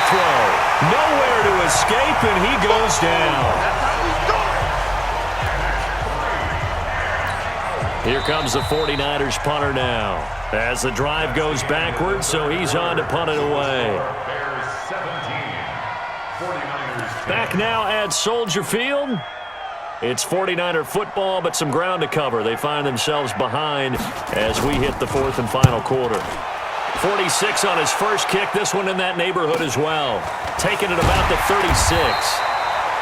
throw. Nowhere to escape, and he goes down. Here comes the 49ers punter now. As the drive goes backwards, so he's on to punt it away. Back now at Soldier Field. It's 49er football, but some ground to cover. They find themselves behind as we hit the fourth and final quarter. 46 on his first kick. This one in that neighborhood as well. Taking it about the 36.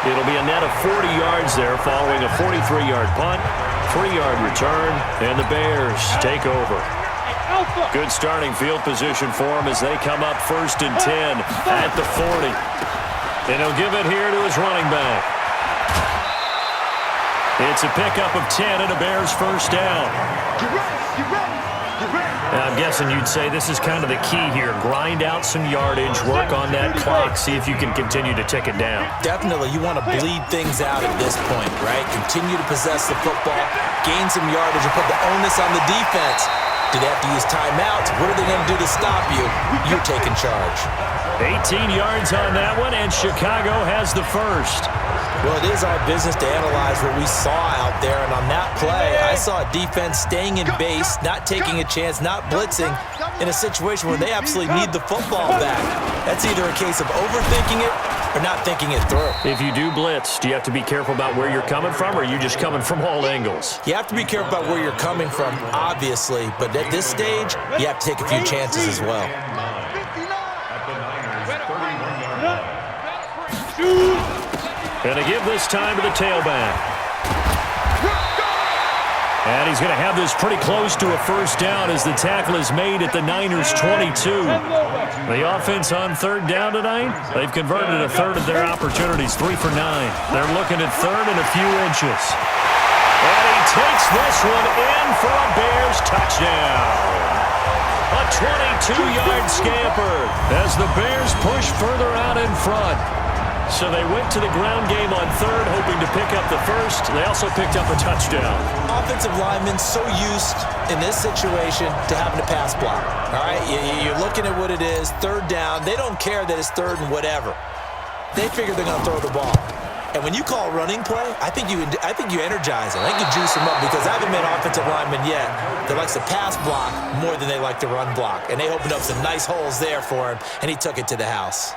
It'll be a net of 40 yards there following a 43-yard punt, 3-yard return, and the Bears take over. Good starting field position for them as they come up 1st and 10 at the 40. And he'll give it here to his running back. It's a pickup of 10 and a Bears first down. I'm guessing you'd say this is kind of the key here. Grind out some yardage, work on that clock, see if you can continue to tick it down. Definitely. You want to bleed things out at this point, right? Continue to possess the football, gain some yardage, and put the onus on the defense. Do they have to use timeouts? What are they going to do to stop you? You're taking charge. 18 yards on that one, and Chicago has the first. Well, it is our business to analyze what we saw out there, and on that play, I saw a defense staying in base, not taking a chance, not blitzing, in a situation where they absolutely need the football back. That's either a case of overthinking it or not thinking it through. If you do blitz, do you have to be careful about where you're coming from, or are you just coming from all angles? You have to be careful about where you're coming from, obviously, but at this stage, you have to take a few chances as well. Going to give this time to the tailback. And he's going to have this pretty close to a first down as the tackle is made at the Niners' 22. The offense on 3rd down tonight, they've converted a third of their opportunities, 3 for 9. They're looking at 3rd and a few inches. And he takes this one in for a Bears touchdown. A 22-yard scamper as the Bears push further out in front. So they went to the ground game on 3rd, hoping to pick up the first. They also picked up a touchdown. Offensive linemen so used in this situation to having to pass block. All right, you're looking at what it is, 3rd down. They don't care that it's 3rd and whatever. They figure they're going to throw the ball. And when you call running play, I think you energize them. I think you juice them up because I haven't met offensive linemen yet that likes to pass block more than they like to run block. And they opened up some nice holes there for him, and he took it to the house.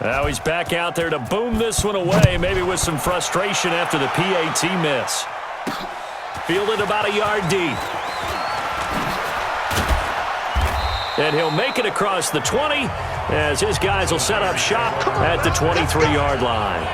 Now he's back out there to boom this one away, maybe with some frustration after the PAT miss. Fielded about a yard deep. And he'll make it across the 20 as his guys will set up shop at the 23-yard line.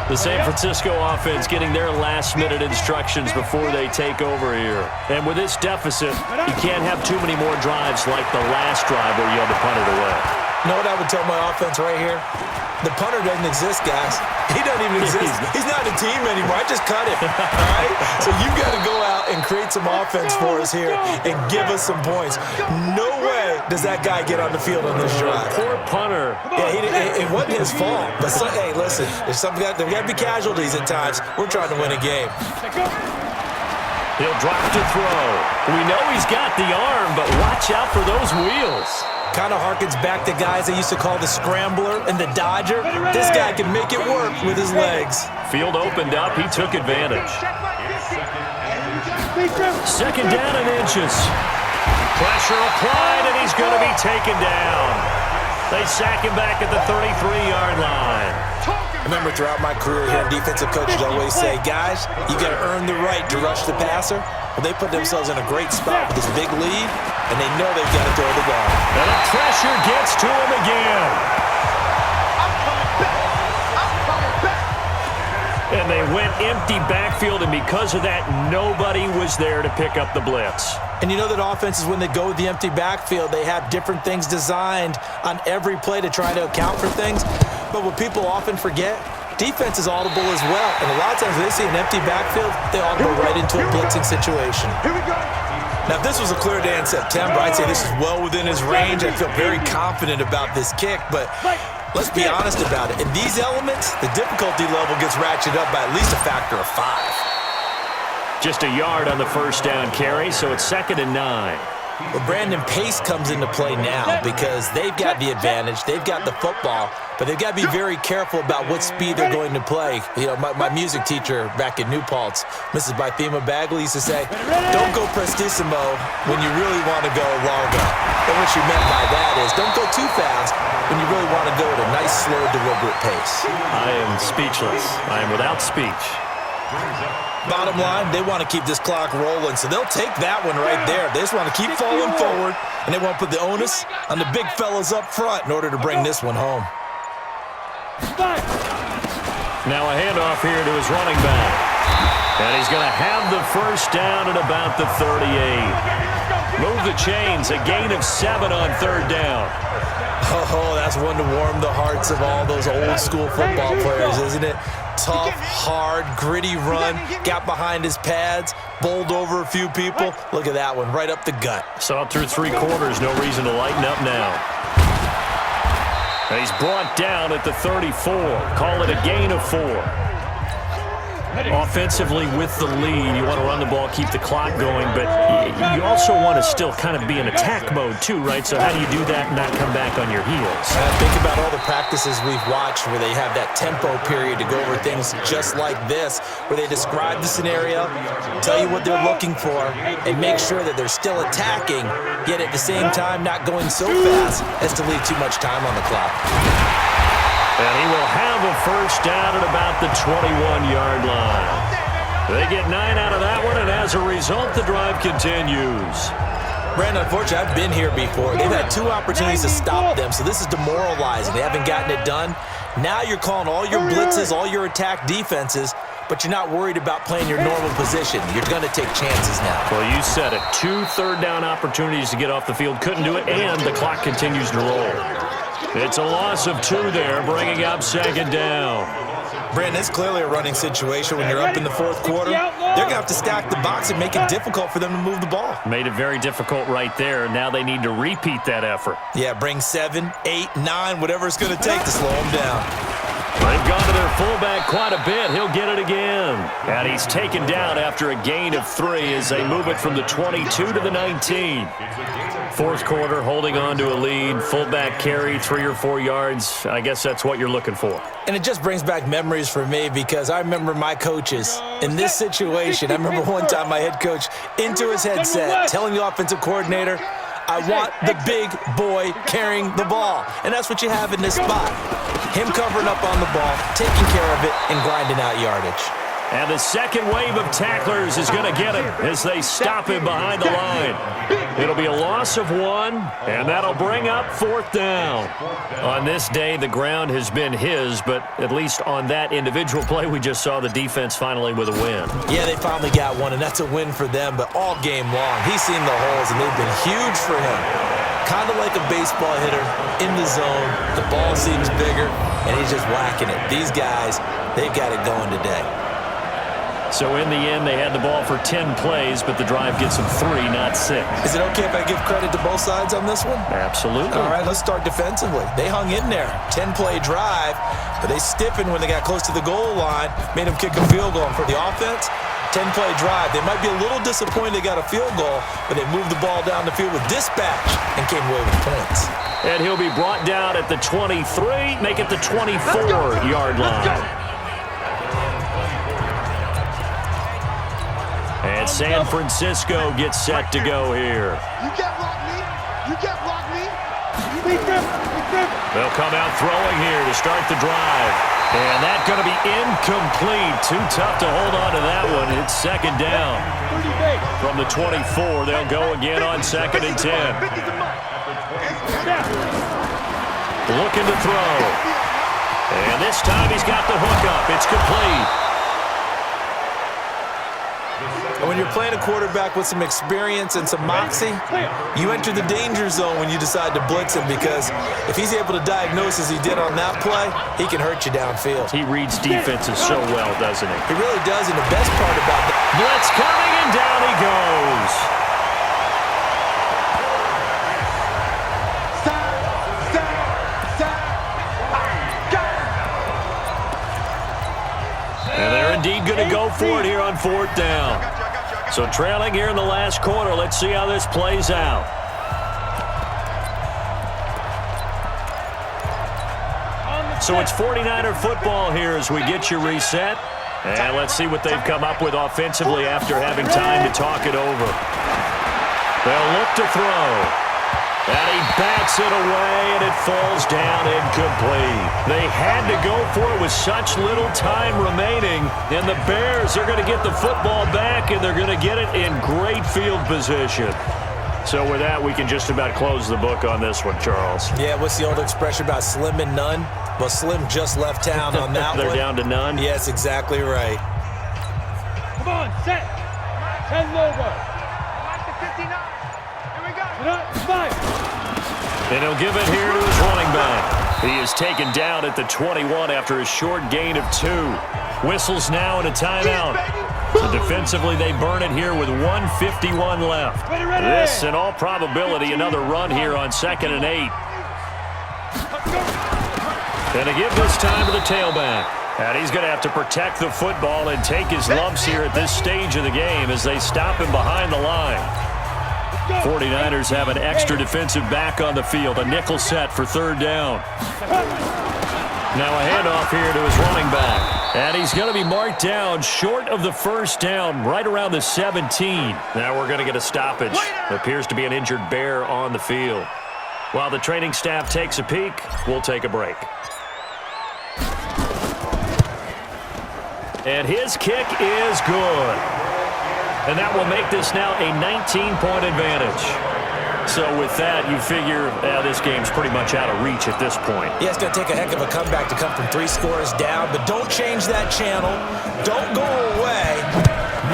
The San Francisco offense getting their last-minute instructions before they take over here. And with this deficit, you can't have too many more drives like the last drive where you had to punt it away. You know what I would tell my offense right here? The punter doesn't exist, guys. He doesn't even exist. He's not a team anymore. I just cut him, all right? So you've got to go out and create some offense for us here and give us some points. No way does that guy get on the field on this drive. Poor punter. Yeah, it wasn't his fault. But, hey, listen, there's there got to be casualties at times. We're trying to win a game. He'll drop to throw. We know he's got the arm, but watch out for those wheels. Kind of harkens back to guys they used to call the scrambler and the dodger. This guy can make it work with his legs. Field opened up. He took advantage. 2nd down and inches. Pressure applied, and he's going to be taken down. They sack him back at the 33-yard line. I remember throughout my career here, defensive coaches always say, guys, you got to earn the right to rush the passer. Well, they put themselves in a great spot with this big lead, and they know they've got to throw the ball. And the pressure gets to him again. And they went empty backfield, and because of that, nobody was there to pick up the blitz. And you know that offenses, when they go with the empty backfield, they have different things designed on every play to try to account for things. But what people often forget, defense is audible as well. And a lot of times when they see an empty backfield, they all go right into a blitzing situation. Here we go. Now, if this was a clear day in September, I'd say this is well within his range. I feel very confident about this kick, but let's be honest about it. In these elements, the difficulty level gets ratcheted up by at least a factor of 5. Just a yard on the first down carry, so it's 2nd and 9. Well, Brandon, pace comes into play now because they've got the advantage. They've got the football, but they've got to be very careful about what speed they're going to play. You know, my music teacher back in New Paltz, Mrs. Bythema Bagley, used to say, don't go prestissimo when you really want to go largo. And what she meant by that is don't go too fast when you really want to go at a nice, slow, deliberate pace. I am speechless. I am without speech. Bottom line, they want to keep this clock rolling, so they'll take that one right there. They just want to keep falling forward, and they want to put the onus on the big fellas up front in order to bring this one home. Now a handoff here to his running back. And he's going to have the first down at about the 38. Move the chains, a gain of 7 on third down. Oh, that's one to warm the hearts of all those old-school football players, isn't it? Tough, hard, gritty run, got behind his pads, bowled over a few people. Look at that one, right up the gut. Saw it through 3 quarters, no reason to lighten up now. And he's brought down at the 34. Call it a gain of 4. Offensively with the lead, you want to run the ball, keep the clock going, but you also want to still kind of be in attack mode too, right? So how do you do that and not come back on your heels? Think about all the practices we've watched where they have that tempo period to go over things just like this, where they describe the scenario, tell you what they're looking for, and make sure that they're still attacking, yet at the same time not going so fast as to leave too much time on the clock. And he will have a first down at about the 21-yard line. They get 9 out of that one, and as a result, the drive continues. Brandon, unfortunately, I've been here before. They've had 2 opportunities to stop them, so this is demoralizing. They haven't gotten it done. Now you're calling all your blitzes, all your attack defenses, but you're not worried about playing your normal position. You're going to take chances now. Well, you said it. 2 third-down opportunities to get off the field. Couldn't do it, and the clock continues to roll. It's a loss of 2 there, bringing up second down. Brandon, it's clearly a running situation when you're up in the 4th quarter. They're going to have to stack the box and make it difficult for them to move the ball. Made it very difficult right there. Now they need to repeat that effort. Yeah, bring 7, 8, 9, whatever it's going to take to slow them down. They've gone to their fullback quite a bit. He'll get it again. And he's taken down after a gain of 3 as they move it from the 22 to the 19. 4th quarter, holding on to a lead. Fullback carry, 3 or 4 yards. I guess that's what you're looking for. And it just brings back memories for me because I remember my coaches in this situation. I remember one time my head coach into his headset telling the offensive coordinator, I want the big boy carrying the ball. And that's what you have in this spot. Him covering up on the ball, taking care of it, and grinding out yardage. And the second wave of tacklers is going to get him as they stop him behind the line. It'll be a loss of 1, and that'll bring up 4th down. On this day, the ground has been his, but at least on that individual play, we just saw the defense finally with a win. Yeah, they finally got one, and that's a win for them, but all game long, he's seen the holes, and they've been huge for him. Kind of like a baseball hitter in the zone. The ball seems bigger, and he's just whacking it. These guys, they've got it going today. So in the end, they had the ball for 10 plays, but the drive gets them 3, not 6. Is it okay if I give credit to both sides on this one? Absolutely. All right, let's start defensively. They hung in there. 10-play drive, but they stiffened when they got close to the goal line, made them kick a field goal. And for the offense, 10-play drive. They might be a little disappointed they got a field goal, but they moved the ball down the field with dispatch and came away with points. And he'll be brought down at the 23, make it the 24-yard line. And San Francisco gets set to go here. You can't block me. You can't block me. They'll come out throwing here to start the drive. And that's going to be incomplete. Too tough to hold on to that one. It's second down. From the 24, they'll go again on 2nd and 10. Looking to throw. And this time he's got the hook up. It's complete. And when you're playing a quarterback with some experience and some moxie, you enter the danger zone when you decide to blitz him because if he's able to diagnose as he did on that play, he can hurt you downfield. He reads defenses so well, doesn't he? He really does, and the best part about that. Blitz coming, and down he goes. And they're indeed going to go for it here on 4th down. So trailing here in the last quarter. Let's see how this plays out. So it's 49er football here as we get you reset. And let's see what they've come up with offensively after having time to talk it over. They'll look to throw. And he bats it away, and it falls down incomplete. They had to go for it with such little time remaining. And the Bears are going to get the football back, and they're going to get it in great field position. So with that, we can just about close the book on this one, Charles. Yeah, what's the old expression about slim and none? Well, Slim just left town on that They're one. down to none? Yes, exactly right. Come on, set. 10 over. Watch the 59. Here we go. Five. And he'll give it here to his running back. He is taken down at the 21 after a short gain of 2. Whistles now and a timeout. So defensively, they burn it here with 1:51 left. Ready. This, in all probability, another run here on 2nd and 8. And to give this time to the tailback. And he's going to have to protect the football and take his lumps here at this stage of the game as they stop him behind the line. 49ers have an extra defensive back on the field. A nickel set for 3rd down. Now a handoff here to his running back. And he's going to be marked down short of the 1st down, right around the 17. Now we're going to get a stoppage. It appears to be an injured Bear on the field. While the training staff takes a peek, we'll take a break. And his kick is good. And that will make this now a 19-point advantage. So with that, you figure this game's pretty much out of reach at this point. Yeah, it's going to take a heck of a comeback to come from 3 scores down, but don't change that channel. Don't go away.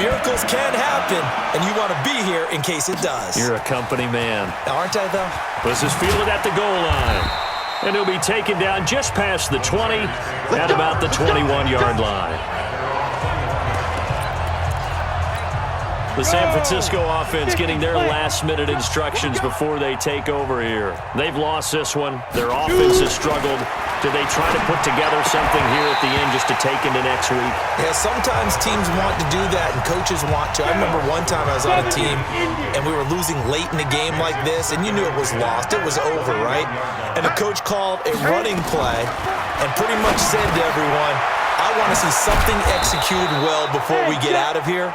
Miracles can happen, and you want to be here in case it does. You're a company man. Aren't I, though? This is fielded at the goal line. And he'll be taken down just past the 20 at about the 21-yard line. The San Francisco offense getting their last-minute instructions before they take over here. They've lost this one. Their offense has struggled. Do they try to put together something here at the end just to take into next week? Yeah, sometimes teams want to do that, and coaches want to. I remember one time I was on a team, and we were losing late in a game like this, and you knew it was lost. It was over, right? And the coach called a running play and pretty much said to everyone, I want to see something executed well before we get out of here.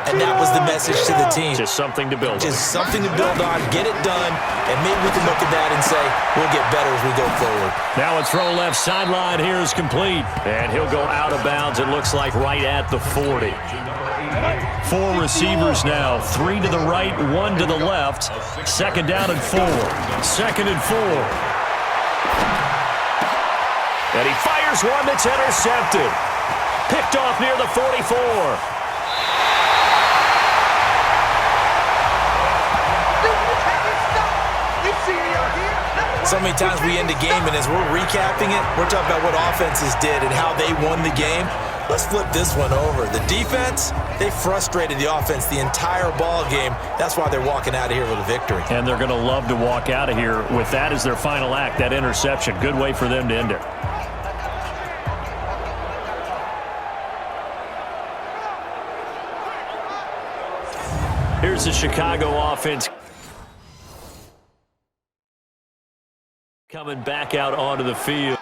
And that was the message to the team. Just something to build on. Just something to build on, get it done, and maybe we can look at that and say, we'll get better as we go forward. Now a throw left sideline here is complete. And he'll go out of bounds, it looks like, right at the 40. 4 receivers now, 3 to the right, 1 to the left. 2nd down and 4. 2nd and 4. And he fires one that's intercepted. Picked off near the 44. So many times we end a game, and as we're recapping it, we're talking about what offenses did and how they won the game. Let's flip this one over. The defense, they frustrated the offense the entire ball game. That's why they're walking out of here with a victory. And they're going to love to walk out of here with that as their final act, that interception. Good way for them to end it. Here's the Chicago offense coming back out onto the field.